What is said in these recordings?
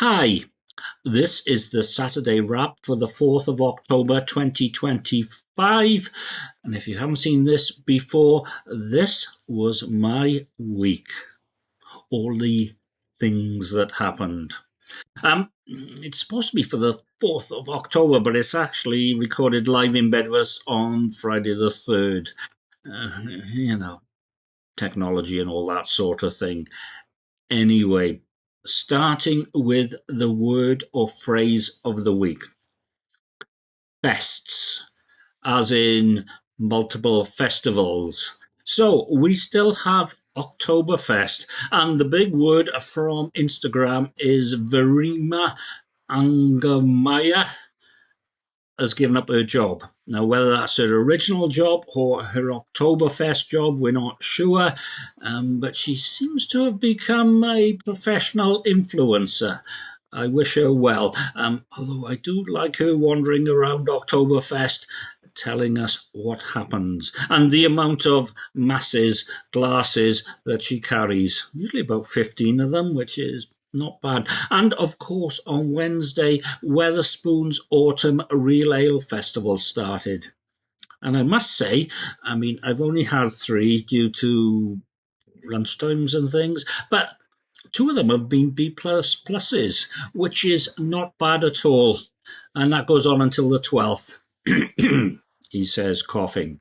Hi, this is the Saturday wrap for the 4th of October 2025. And if you haven't seen this before, this was my week. All the things that happened. It's supposed to be for the 4th of October, but it's actually recorded live in Bedwas on Friday the 3rd. Uh, you know, technology and all that sort of thing. Anyway, starting with the word or phrase of the week. Fests, as in multiple festivals. So we still have Oktoberfest, and the big word from Instagram is Verima Angamaya has given up her job. Now, whether that's her original job or her Oktoberfest job, we're not sure, but she seems to have become a professional influencer. I wish her well, although I do like her wandering around Oktoberfest telling us what happens and the amount of masses, glasses that she carries, usually about 15 of them, which is not bad. And of course, on Wednesday, Weatherspoon's Autumn Real Ale Festival started. And I must say, I've only had three due to lunchtimes and things, but two of them have been B plus pluses, which is not bad at all. And that goes on until the 12th, he says, coughing.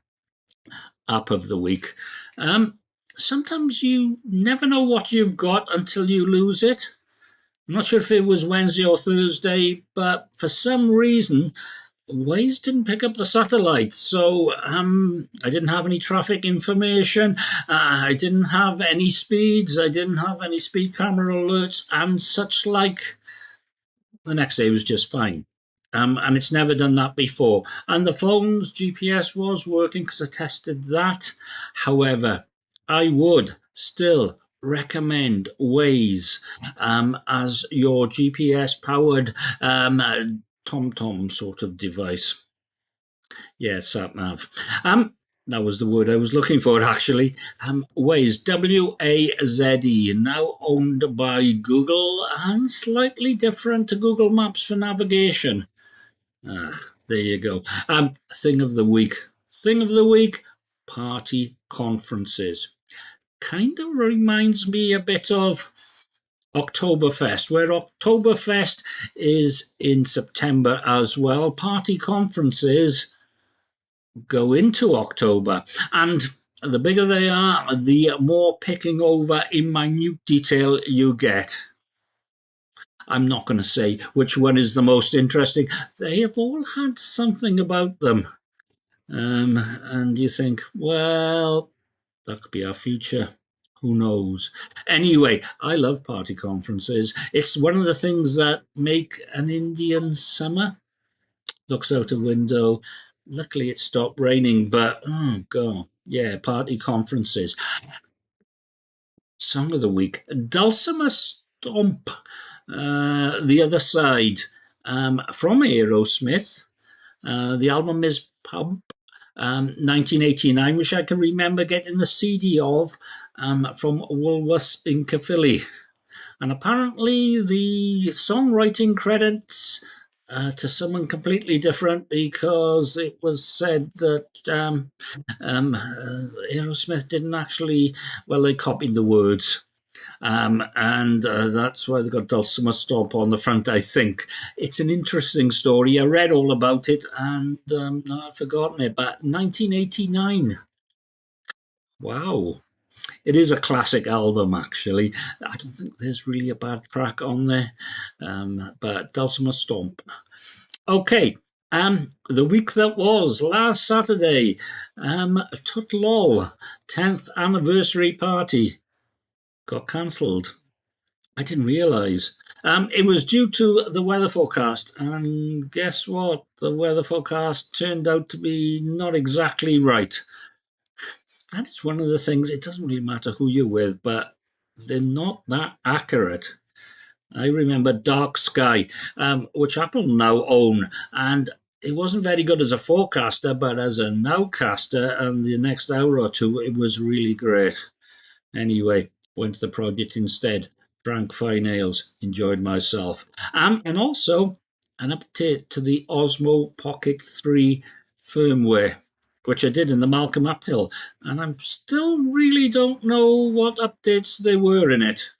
Up of the week. Sometimes you never know what you've got until you lose it. I'm not sure if it was Wednesday or Thursday, but for some reason, Waze didn't pick up the satellite. So I didn't have any traffic information. I didn't have any speeds. I didn't have any speed camera alerts and such like. The next day was just fine. And it's never done that before. And the phone's GPS was working because I tested that. However, I would still recommend Waze as your GPS powered TomTom sort of device. Yeah, sat nav. That was the word I was looking for, actually. Waze, W-A-Z-E, now owned by Google and slightly different to Google Maps for navigation. There you go. Thing of the week. Thing of the week, party conferences. Kind of reminds me a bit of Oktoberfest, where Oktoberfest is in September as well. Party conferences go into October. And the bigger they are, the more picking over in minute detail you get. I'm not going to say which one is the most interesting. They have all had something about them. And you think, well, that could be our future. Who knows? Anyway, I love party conferences. It's one of the things that make an Indian summer. Looks out a window. Luckily, it stopped raining, but oh, God. Yeah, party conferences. Song of the week, Dulcimer Stomp, The Other Side, from Aerosmith. The album is Pump, 1989, which I can remember getting the CD of from Woolworths in Caerphilly. And apparently the songwriting credits to someone completely different because it was said that Aerosmith didn't actually, well, they copied the words. And that's why they got Dulcimer Stomp on the front, I think. It's an interesting story. I read all about it and I've forgotten it, but 1989. Wow. It is a classic album, actually. I don't think there's really a bad track on there, but Dulcimer Stomp. Okay, the week that was last Saturday, Tutlol 10th anniversary party got cancelled. I didn't realise. It was due to the weather forecast, and guess what? The weather forecast turned out to be not exactly right. That is one of the things, it doesn't really matter who you're with, but they're not that accurate. I remember Dark Sky, which Apple now own, and it wasn't very good as a forecaster, but as a nowcaster, and the next hour or two, it was really great. Anyway, went to the project instead. drank fine ales, enjoyed myself. And also an update to the Osmo Pocket 3 firmware, which I did in the Malcolm uphill. And I still really don't know what updates there were in it.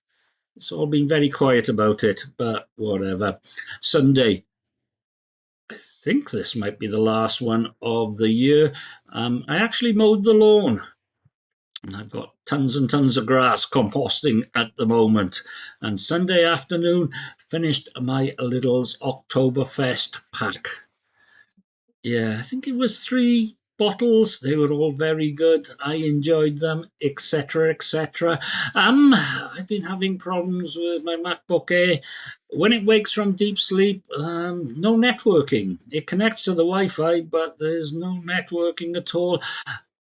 It's all been very quiet about it, but whatever. Sunday, I think this might be the last one of the year. I actually mowed the lawn. And I've got tons and tons of grass composting at the moment. And Sunday afternoon, finished my Lidl's Oktoberfest pack. Yeah, I think it was 3 bottles. They were all very good. I enjoyed them, etc., etc. I've been having problems with my MacBook Air. When it wakes from deep sleep, no networking. It connects to the Wi-Fi, but there's no networking at all.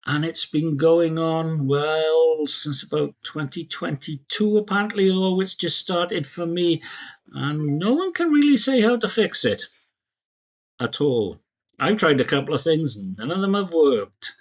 And it's been going on, well, since about 2022, apparently, although it's just started for me. And no one can really say how to fix it at all. I've tried a couple of things, none of them have worked.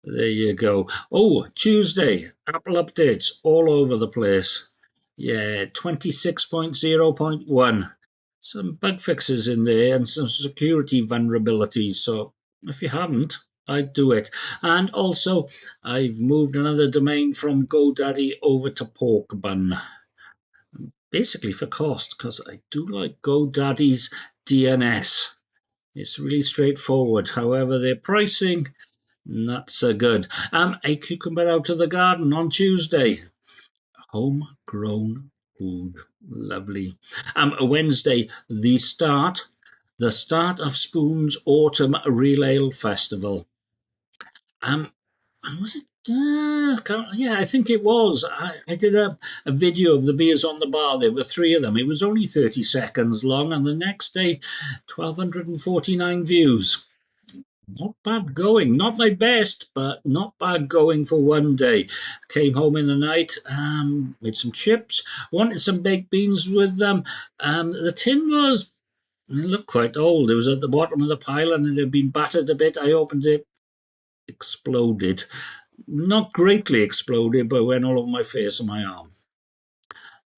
There you go. Oh, Tuesday, Apple updates all over the place. Yeah, 26.0.1. Some bug fixes in there and some security vulnerabilities. So if you haven't, I'd do it. And also, I've moved another domain from GoDaddy over to Porkbun. Basically for cost, because I do like GoDaddy's DNS. It's really straightforward. However, their pricing, not so good. A cucumber out of the garden on Tuesday. Homegrown food. Lovely. Wednesday, the start of Spoon's Autumn Real Ale Festival. Um, was it? Yeah, I think it was. I did a video of the beers on the bar. There were 3 of them. It was only 30 seconds long, and the next day, 1,249 views. Not bad going. Not my best, but not bad going for one day. Came home in the night with some chips. Wanted some baked beans with them. The tin was, it looked quite old. It was at the bottom of the pile and it had been battered a bit. I opened it, exploded. Not greatly exploded, but went all over my face and my arm.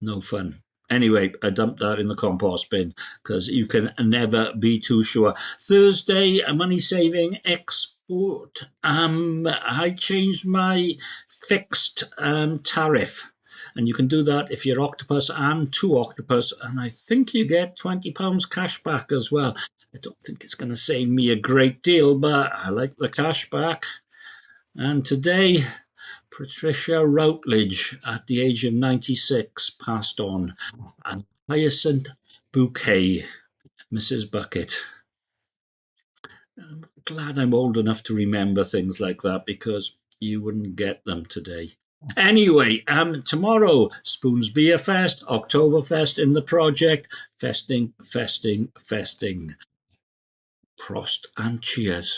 No fun. Anyway, I dumped that in the compost bin because you can never be too sure. Thursday, a money saving export. I changed my fixed tariff. And you can do that if you're Octopus and 2Octopus. And I think you get £20 cash back as well. I don't think it's going to save me a great deal, but I like the cash back. And today, Patricia Routledge, at the age of 96, passed on. And Hyacinth Bouquet, Mrs. Bucket. I'm glad I'm old enough to remember things like that because you wouldn't get them today. Anyway, tomorrow, Spoon's Beer Fest, Oktoberfest in the project, festing. Prost and cheers.